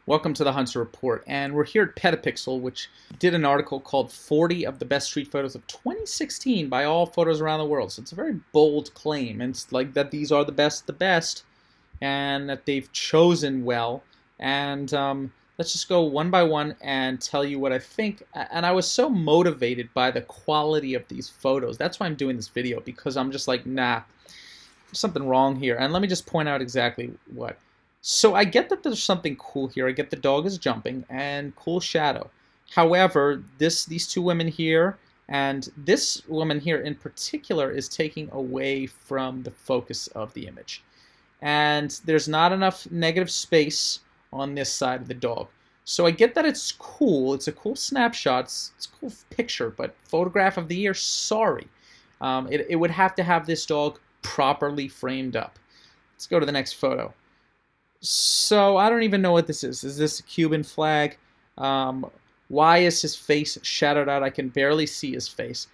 Welcome to the Hunter Report, and we're here at Petapixel, which did an article called 40 of the Best Street Photos of 2016 by all photos around the world. So it's a very bold claim, and it's like that these are the best, and that they've chosen well. And let's just go one by one and tell you what I think. And I was so motivated by the quality of these photos. That's why I'm doing this video, because I'm just like, nah, there's something wrong here. And let me just point out exactly what. So I get that there's something cool here. I get the dog is jumping and cool shadow. However, these two women here and this woman here in particular is taking away from the focus of the image. And there's not enough negative space on this side of the dog. So I get that it's cool. It's a cool snapshot. It's a cool picture, but photograph of the year, sorry. It would have to have this dog properly framed up. Let's go to the next photo. So I don't even know what this is. Is this a Cuban flag? Why is his face shadowed out? I can barely see his face.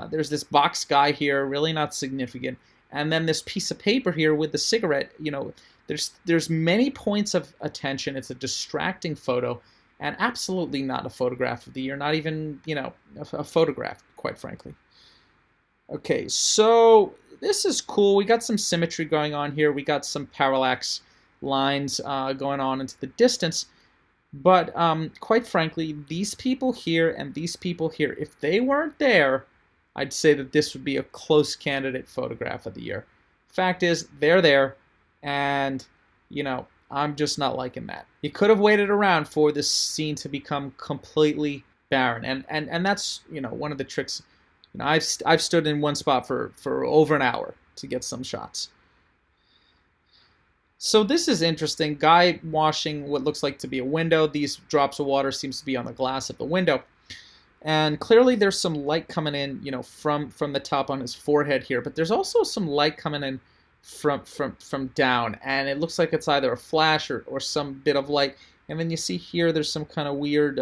There's this box guy here, really not significant. And then this piece of paper here with the cigarette. You know, there's many points of attention. It's a distracting photo, and absolutely not a photograph of the year. Not even, you know, a photograph, quite frankly. Okay, so this is cool. We got some symmetry going on here. We got some parallax lines going on into the distance, but quite frankly, these people here and these people here, if they weren't there, I'd say that this would be a close candidate photograph of the year. Fact is, they're there, and you know, I'm just not liking that. You could have waited around for this scene to become completely barren, and that's, you know, one of the tricks. You know, I've stood in one spot for over an hour to get some shots. So this is interesting. Guy washing what looks like to be a window. These drops of water seems to be on the glass of the window. And clearly there's some light coming in, you know, from the top on his forehead here, but there's also some light coming in from down, and it looks like it's either a flash or some bit of light. And then you see here there's some kind of weird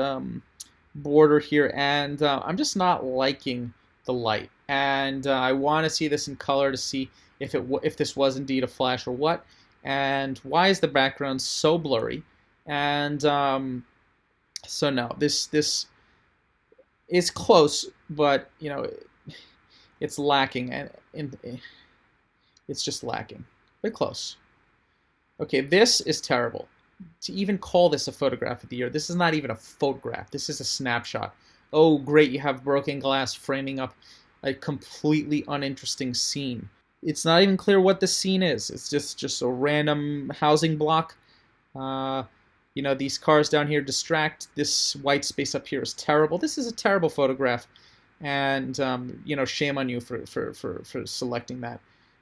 border here, and I'm just not liking the light. And I want to see this in color to see if this was indeed a flash or what. And why is the background so blurry? And so no, this is close, but you know, it's lacking, and it's just lacking, but close. Okay, this is terrible. To even call this a photograph of the year, this is not even a photograph. This is a snapshot. Oh, great! You have broken glass framing up a completely uninteresting scene. It's not even clear what the scene is. It's just a random housing block. You know, these cars down here distract. This white space up here is terrible. This is a terrible photograph, and you know, shame on you for selecting that.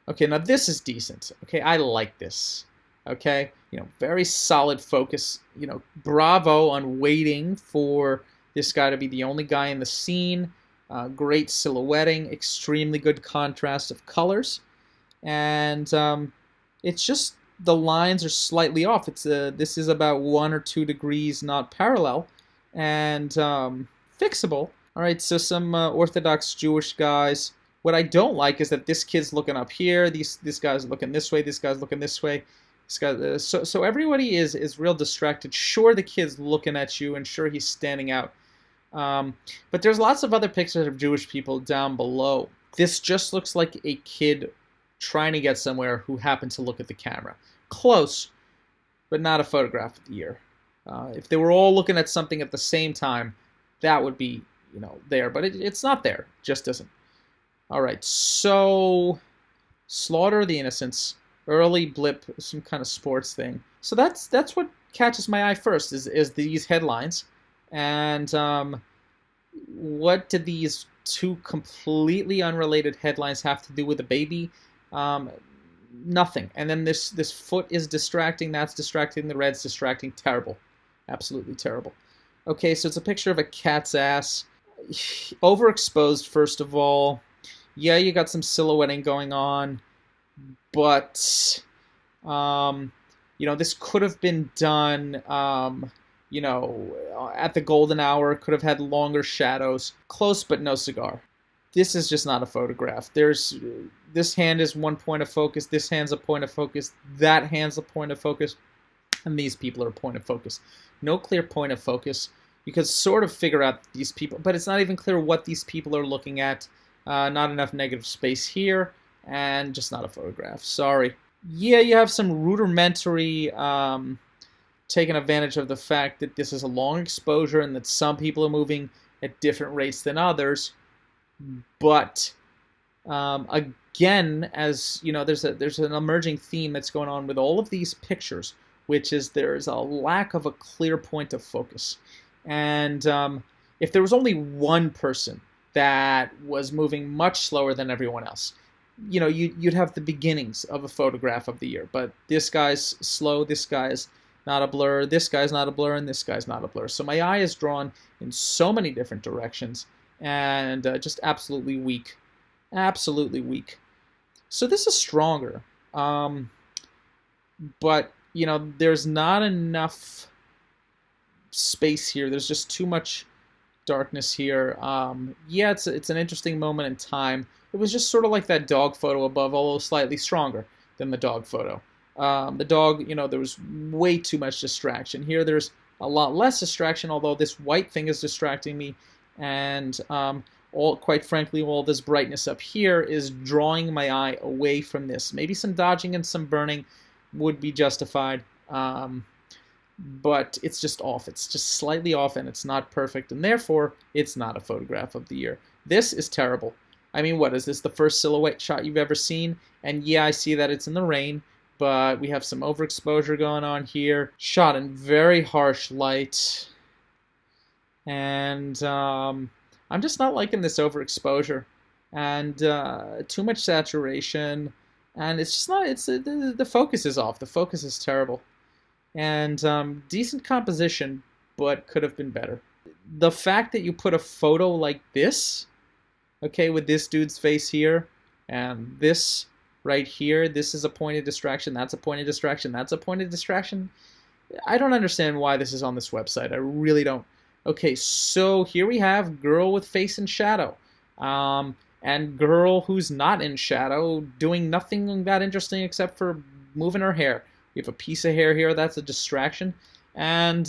Okay, now this is decent. Okay, I like this. Okay, you know, very solid focus. You know, bravo on waiting for this guy to be the only guy in the scene. Great silhouetting, extremely good contrast of colors. And it's just the lines are slightly off. This is about 1 or 2 degrees not parallel, and fixable. All right, so some Orthodox Jewish guys. What I don't like is that this kid's looking up here. This guy's looking this way. This guy's looking this way. This guy. So everybody is real distracted. Sure, the kid's looking at you, and sure he's standing out. But there's lots of other pictures of Jewish people down below. This just looks like a kid trying to get somewhere who happened to look at the camera. Close, but not a photograph of the year. If they were all looking at something at the same time, that would be, you know, there. But it's not there. It just isn't. All right, so Slaughter of the Innocents, early blip, some kind of sports thing. So that's what catches my eye first is these headlines. And what do these two completely unrelated headlines have to do with the baby? Nothing. And then this foot is distracting. That's distracting. The red's distracting. Terrible. Absolutely terrible. Okay, so it's a picture of a cat's ass. Overexposed, first of all. Yeah, you got some silhouetting going on. But, you know, this could have been done, you know, at the golden hour. Could have had longer shadows. Close, but no cigar. This is just not a photograph. This hand is one point of focus. This hand's a point of focus. That hand's a point of focus. and these people are point of focus. No clear point of focus. You could sort of figure out these people, but it's not even clear what these people are looking at. Not enough negative space here, and just not a photograph. Sorry. Yeah, you have some rudimentary taking advantage of the fact that this is a long exposure and that some people are moving at different rates than others. But again, as you know, there's an emerging theme that's going on with all of these pictures, which is there's a lack of a clear point of focus. And if there was only one person that was moving much slower than everyone else, you know, you'd have the beginnings of a photograph of the year. But this guy's slow, this guy's not a blur, this guy's not a blur, and this guy's not a blur. So my eye is drawn in so many different directions, and just absolutely weak. Absolutely weak. So this is stronger. But, you know, there's not enough space here. There's just too much darkness here. Yeah, it's an interesting moment in time. It was just sort of like that dog photo above, although slightly stronger than the dog photo. The dog, you know, there was way too much distraction. Here there's a lot less distraction, although this white thing is distracting me. And quite frankly, all this brightness up here is drawing my eye away from this. Maybe some dodging and some burning would be justified. But it's just off. It's just slightly off, and it's not perfect, and therefore it's not a photograph of the year. This is terrible. I mean, what is this, the first silhouette shot you've ever seen? And yeah, I see that it's in the rain, but we have some overexposure going on here. Shot in very harsh light, and I'm just not liking this overexposure, and too much saturation, and it's just not. The focus is off. The focus is terrible. And decent composition, but could have been better. The fact that you put a photo like this, okay, with this dude's face here, and this right here, this is a point of distraction, that's a point of distraction, that's a point of distraction. I don't understand why this is on this website. I really don't. Okay, so here we have girl with face in shadow. And girl who's not in shadow, doing nothing that interesting except for moving her hair. We have a piece of hair here, that's a distraction. And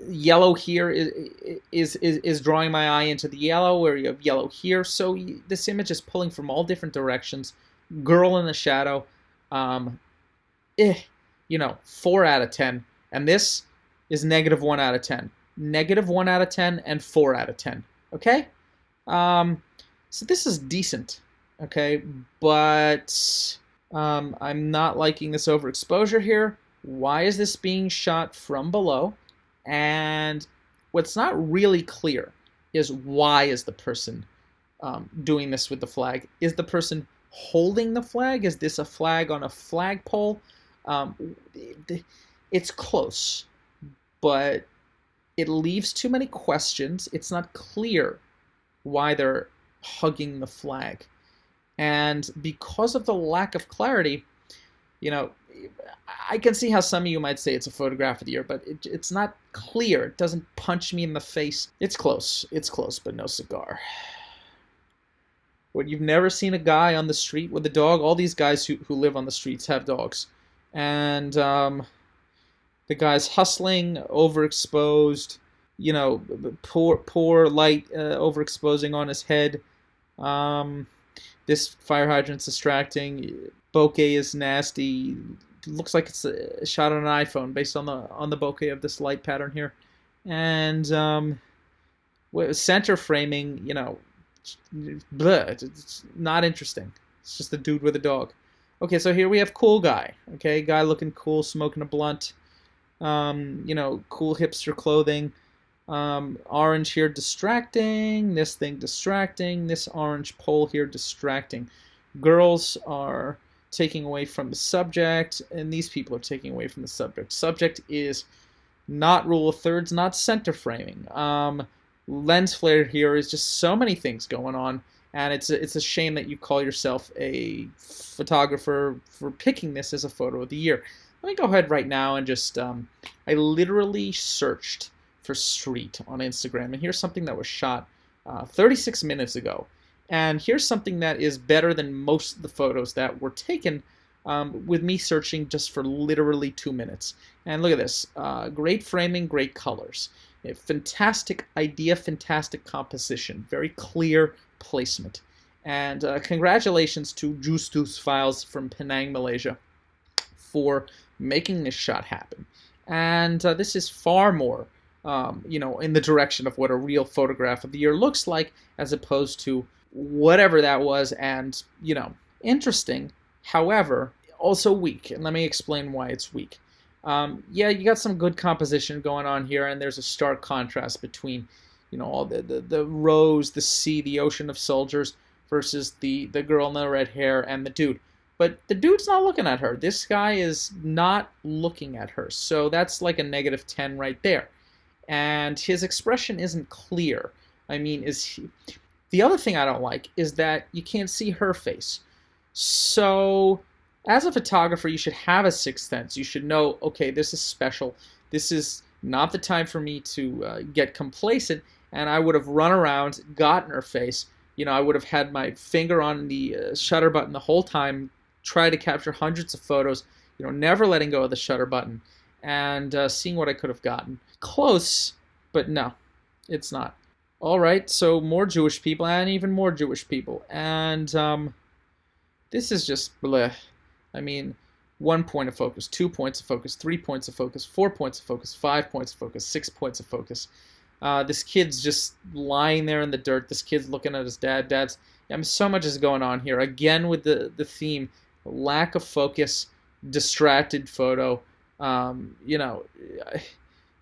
yellow here is drawing my eye into the yellow, where you have yellow here. So this image is pulling from all different directions. Girl in the shadow, you know, 4 out of 10. And this is -1 out of 10. -1 out of 10 and 4 out of 10. Okay? So this is decent. Okay, but I'm not liking this overexposure here. Why is this being shot from below? And what's not really clear is why is the person doing this with the flag? Is the person holding the flag? Is this a flag on a flagpole? It's close, but it leaves too many questions. It's not clear why they're hugging the flag. And because of the lack of clarity, you know, I can see how some of you might say it's a photograph of the year, but it's not clear. It doesn't punch me in the face. It's close, but no cigar. What, you've never seen a guy on the street with a dog? All these guys who live on the streets have dogs. And the guy's hustling, overexposed, you know, poor light overexposing on his head. This fire hydrant's distracting. Bokeh is nasty. Looks like it's a shot on an iPhone based on the bokeh of this light pattern here. And center framing, you know, bleh, it's not interesting. It's just a dude with a dog. Okay, so here we have cool guy. Okay, guy looking cool, smoking a blunt. You know, cool hipster clothing. Orange here distracting, this thing distracting, this orange pole here distracting. Girls are taking away from the subject, and these people are taking away from the subject. Subject is not rule of thirds, not center framing. Lens flare here is just so many things going on, and it's a shame that you call yourself a photographer for picking this as a photo of the year. Let me go ahead right now and just, I literally searched for street on Instagram, and here's something that was shot 36 minutes ago. And here's something that is better than most of the photos that were taken with me searching just for literally 2 minutes. And look at this. Great framing, great colors. A fantastic idea, fantastic composition, very clear placement. And congratulations to Justus Files from Penang, Malaysia, for making this shot happen. And this is far more, in the direction of what a real photograph of the year looks like, as opposed to whatever that was. And, interesting, however, also weak. And let me explain why it's weak. Yeah, you got some good composition going on here, and there's a stark contrast between, all the rose, the sea, the ocean of soldiers versus the girl in the red hair and the dude. But the dude's not looking at her. This guy is not looking at her. So that's like a -10 right there. And his expression isn't clear. I mean, the other thing I don't like is that you can't see her face. So as a photographer, you should have a sixth sense. You should know, okay, this is special. This is not the time for me to get complacent. And I would have run around, gotten her face. I would have had my finger on the shutter button the whole time, try to capture hundreds of photos, never letting go of the shutter button, and seeing what I could have gotten. Close, but no, it's not. All right, so more Jewish people and even more Jewish people. And this is just bleh. I mean, 1 point of focus, 2 points of focus, 3 points of focus, 4 points of focus, 5 points of focus, 6 points of focus. This kid's just lying there in the dirt. This kid's looking at his dad. So much is going on here. Again with the theme, lack of focus, distracted photo.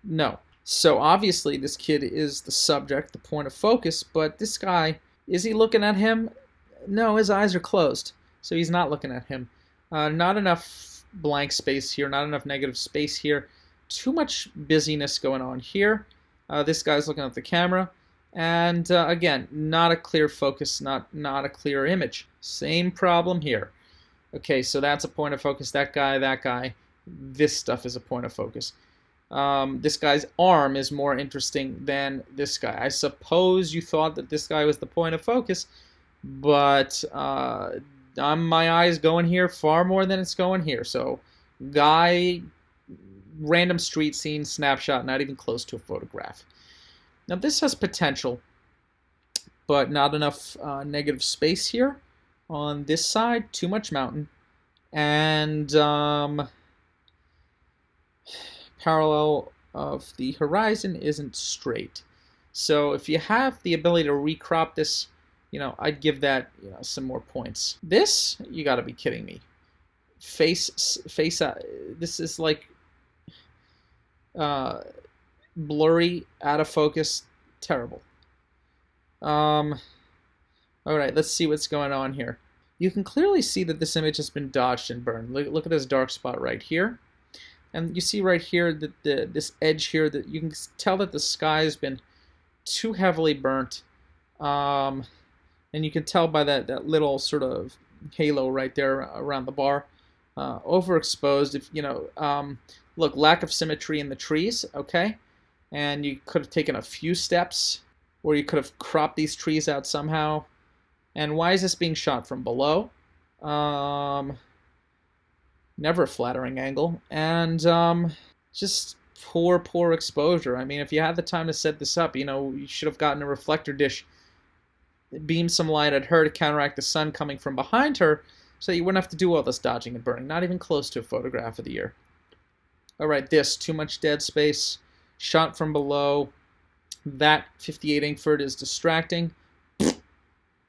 No. So obviously this kid is the subject, the point of focus, but this guy, is he looking at him? No, his eyes are closed, so he's not looking at him. Not enough blank space here, not enough negative space here. Too much busyness going on here. This guy's looking at the camera. And again, not a clear focus, not a clear image. Same problem here. Okay, so that's a point of focus. That guy. This stuff is a point of focus. This guy's arm is more interesting than this guy. I suppose you thought that this guy was the point of focus, but my eyes going here far more than it's going here. So, guy, random street scene, snapshot, not even close to a photograph. Now, this has potential, but not enough negative space here. On this side, too much mountain. And parallel of the horizon isn't straight. So if you have the ability to recrop this, I'd give that some more points. This, you got to be kidding me. Face. This is like blurry, out of focus, terrible. All right, let's see what's going on here. You can clearly see that this image has been dodged and burned. Look at this dark spot right here. And you see right here that this edge here, that you can tell that the sky has been too heavily burnt. And you can tell by that little sort of halo right there around the bar. Overexposed. Look, lack of symmetry in the trees, okay? And you could have taken a few steps, or you could have cropped these trees out somehow. And why is this being shot from below? Never a flattering angle. And just poor exposure. I mean, if you had the time to set this up, you should have gotten a reflector dish, beam some light at her to counteract the sun coming from behind her, so you wouldn't have to do all this dodging and burning. Not even close to a photograph of the year. All right, this, too much dead space, shot from below. That 58 Inkford is distracting.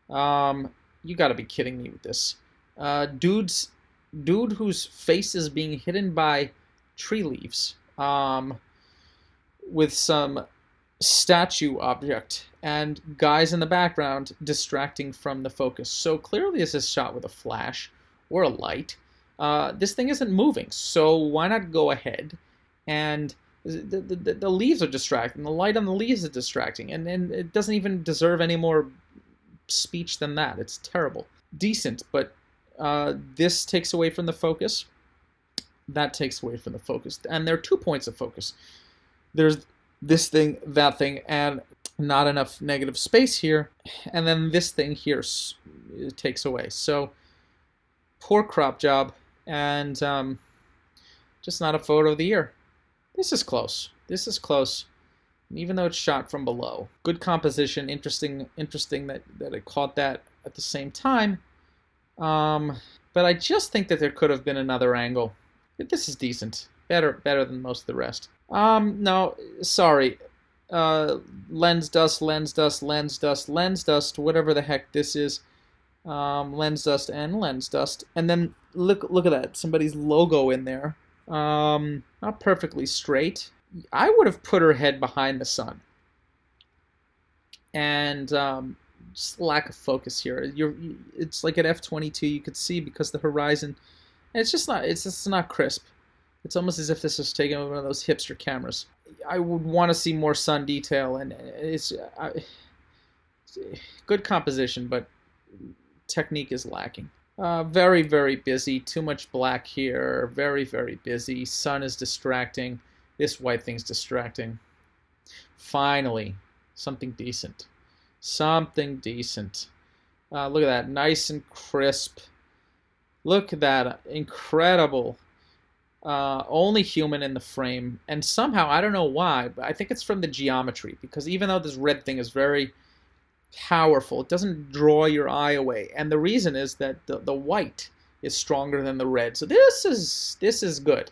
You gotta be kidding me with this. Dude whose face is being hidden by tree leaves, with some statue object, and guys in the background distracting from the focus. So clearly this is shot with a flash or a light. This thing isn't moving, so why not go ahead and the leaves are distracting. The light on the leaves is distracting, and it doesn't even deserve any more speech than that. It's terrible. Decent, but this takes away from the focus. That takes away from the focus. And there are 2 points of focus. There's this thing, that thing, and not enough negative space here. And then this thing here it takes away. So, poor crop job and just not a photo of the year. This is close. This is close. Even though it's shot from below. Good composition, interesting that it caught that at the same time. But I just think that there could have been another angle. This is decent. Better than most of the rest. No, sorry. Lens dust, whatever the heck this is. Lens dust and lens dust. And then look at that. Somebody's logo in there. Not perfectly straight. I would have put her head behind the sun. And just lack of focus here. It's like at f/22 you could see because the horizon, it's just not crisp. It's almost as if this was taken with one of those hipster cameras. I would want to see more sun detail, and it's good composition, but technique is lacking. Very, very busy. Too much black here. Very, very busy. Sun is distracting. This white thing's distracting. Finally, something decent. Something decent. Look at that. Nice and crisp. Look at that. Incredible. Only human in the frame. And somehow, I don't know why, but I think it's from the geometry. Because even though this red thing is very powerful, it doesn't draw your eye away. And the reason is that the white is stronger than the red. So this is good.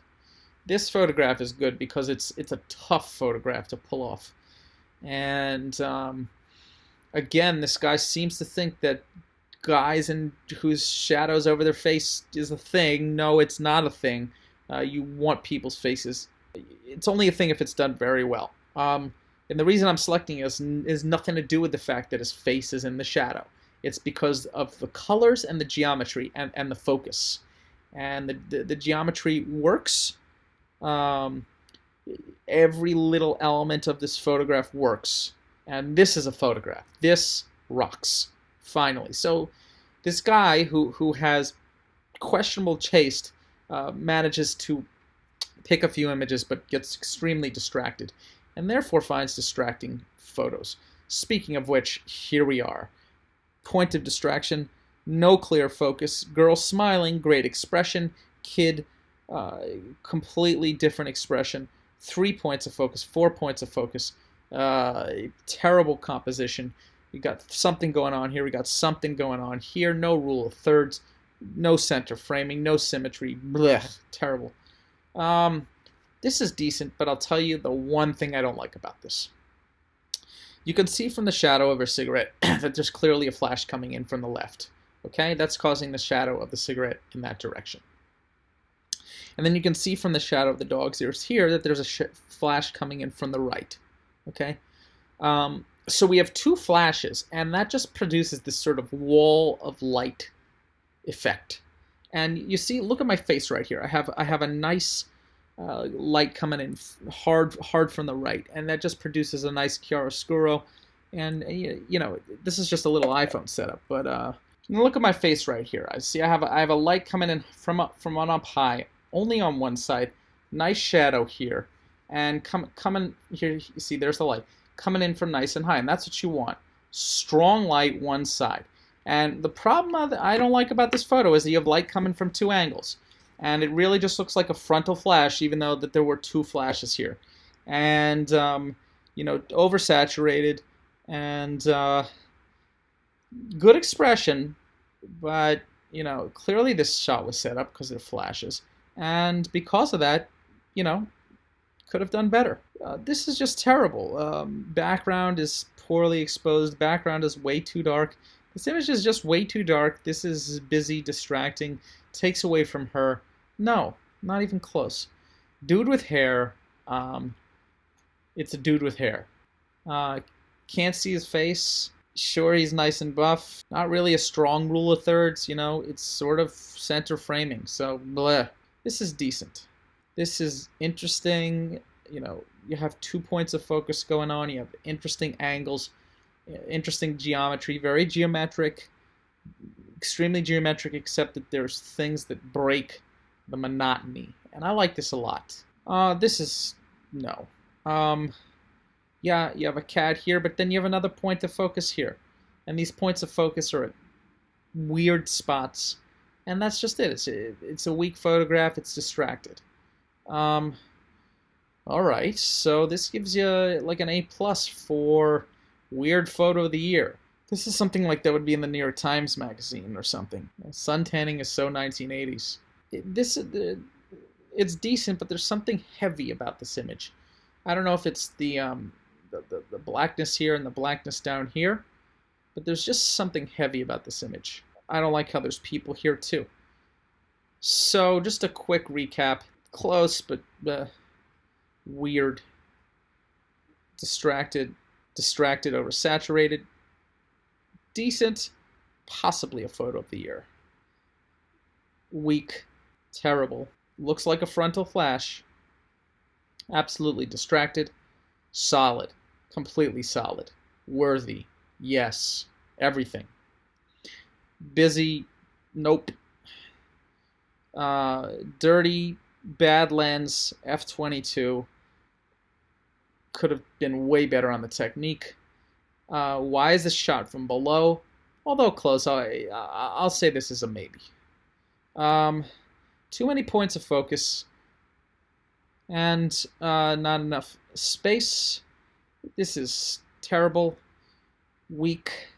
This photograph is good because it's a tough photograph to pull off. And again, this guy seems to think that guys whose shadows over their face is a thing. No, it's not a thing. You want people's faces. It's only a thing if it's done very well. And the reason I'm selecting this is nothing to do with the fact that his face is in the shadow. It's because of the colors and the geometry and the focus. And the geometry works. Every little element of this photograph works. And this is a photograph. This rocks. Finally. So this guy who has questionable taste manages to pick a few images but gets extremely distracted and therefore finds distracting photos. Speaking of which, here we are. Point of distraction, no clear focus, girl smiling, great expression, kid, completely different expression, 3 points of focus, 4 points of focus, terrible composition. We got something going on here, we got something going on here, no rule of thirds, no center framing, no symmetry, blech, terrible. This is decent, but I'll tell you the one thing I don't like about this. You can see from the shadow of her cigarette that there's clearly a flash coming in from the left. Okay, that's causing the shadow of the cigarette in that direction. And then you can see from the shadow of the dog's ears here that there's a flash coming in from the right. Okay, so we have two flashes, and that just produces this sort of wall of light effect. And you see, look at my face right here. I have a nice light coming in hard from the right, and that just produces a nice chiaroscuro. And you know, this is just a little iPhone setup, but look at my face right here. I have a light coming in from on up high, only on one side. Nice shadow here, and coming here. You see, there's the light coming in from nice and high, and that's what you want. Strong light one side. And the problem that I don't like about this photo is that you have light coming from two angles. And it really just looks like a frontal flash, even though that there were two flashes here. And, you know, oversaturated and good expression, but, you know, clearly this shot was set up because of the flashes. And because of that, you know, could have done better. This is just terrible. Background is poorly exposed. Background is way too dark. This image is just way too dark. This is busy, distracting, takes away from her. No, not even close. Dude with hair. It's a dude with hair. Can't see his face. Sure, he's nice and buff. Not really a strong rule of thirds, you know. It's sort of center framing. So, bleh. This is decent. This is interesting. You know, you have 2 points of focus going on. You have interesting angles, interesting geometry, very geometric, extremely geometric, except that there's things that break the monotony. And I like this a lot. This is, no. Yeah, you have a cat here, but then you have another point of focus here. And these points of focus are at weird spots. And that's just it. It's a weak photograph. It's distracted. All right, so this gives you like an A plus for weird photo of the year. This is something like that would be in the New York Times magazine or something. Suntanning is so 1980s. It's decent, but there's something heavy about this image. I don't know if it's the blackness here and the blackness down here, but there's just something heavy about this image. I don't like how there's people here too. So just a quick recap. Close, but weird. Distracted, oversaturated. Decent, possibly a photo of the year. Weak, terrible. Looks like a frontal flash. Absolutely distracted. Solid, completely solid. Worthy, yes. Everything. Busy, nope. Dirty, bad lens, f/22. Could have been way better on the technique. Why is this shot from below? Although close, I'll say this is a maybe. Too many points of focus and not enough space. This is terrible, weak,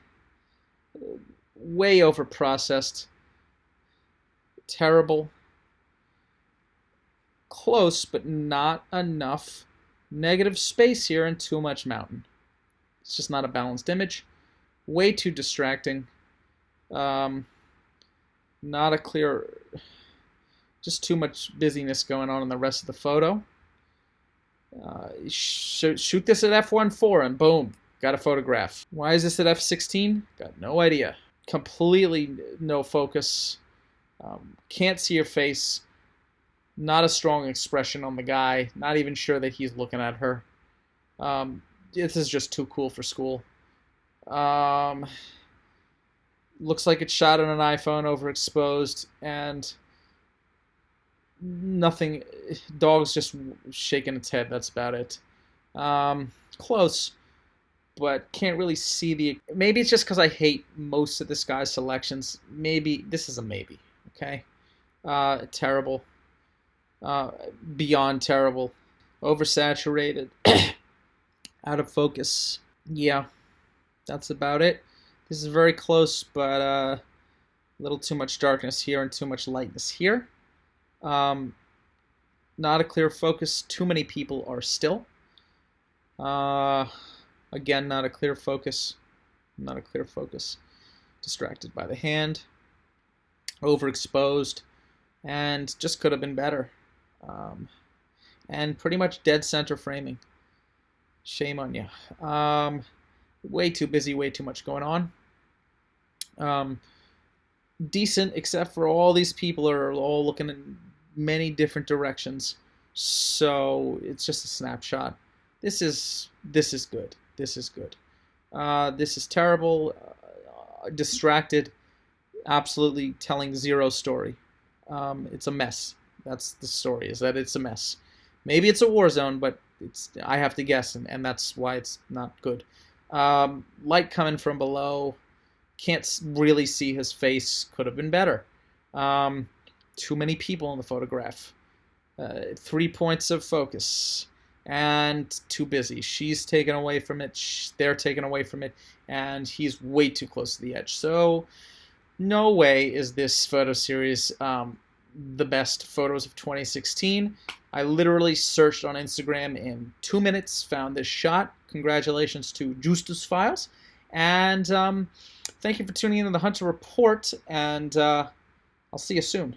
way over processed, terrible, close but not enough negative space here and too much mountain. It's just not a balanced image. Way too distracting. Not a clear, just too much busyness going on in the rest of the photo. Shoot this at f/1.4 and boom, got a photograph. Why is this at f/16? Got no idea. Completely no focus. Can't see your face. Not a strong expression on the guy. Not even sure that he's looking at her. This is just too cool for school. Looks like it's shot on an iPhone, overexposed, and nothing. Dog's just shaking its head. That's about it. Close, but can't really see the. Maybe it's just because I hate most of this guy's selections. Maybe this is a maybe. Okay, terrible. Beyond terrible. Oversaturated. Out of focus. Yeah, that's about it. This is very close, but a little too much darkness here and too much lightness here. Not a clear focus. Too many people are still. Again, not a clear focus. Not a clear focus. Distracted by the hand. Overexposed. And just could have been better. And pretty much dead center framing. Shame on you. Way too busy, way too much going on. Decent, except for all these people are all looking in many different directions. So it's just a snapshot. This is good. This is good. This is terrible. Distracted. Absolutely telling zero story. It's a mess. That's the story, is that it's a mess. Maybe it's a war zone, but I have to guess, and that's why it's not good. Light coming from below. Can't really see his face. Could have been better. Too many people in the photograph. 3 points of focus. And too busy. She's taken away from it. They're taken away from it. And he's way too close to the edge. So no way is this photo series the best photos of 2016. I literally searched on Instagram in 2 minutes, found this shot. Congratulations to Justus Files. And thank you for tuning in to the Hunter Report, and I'll see you soon.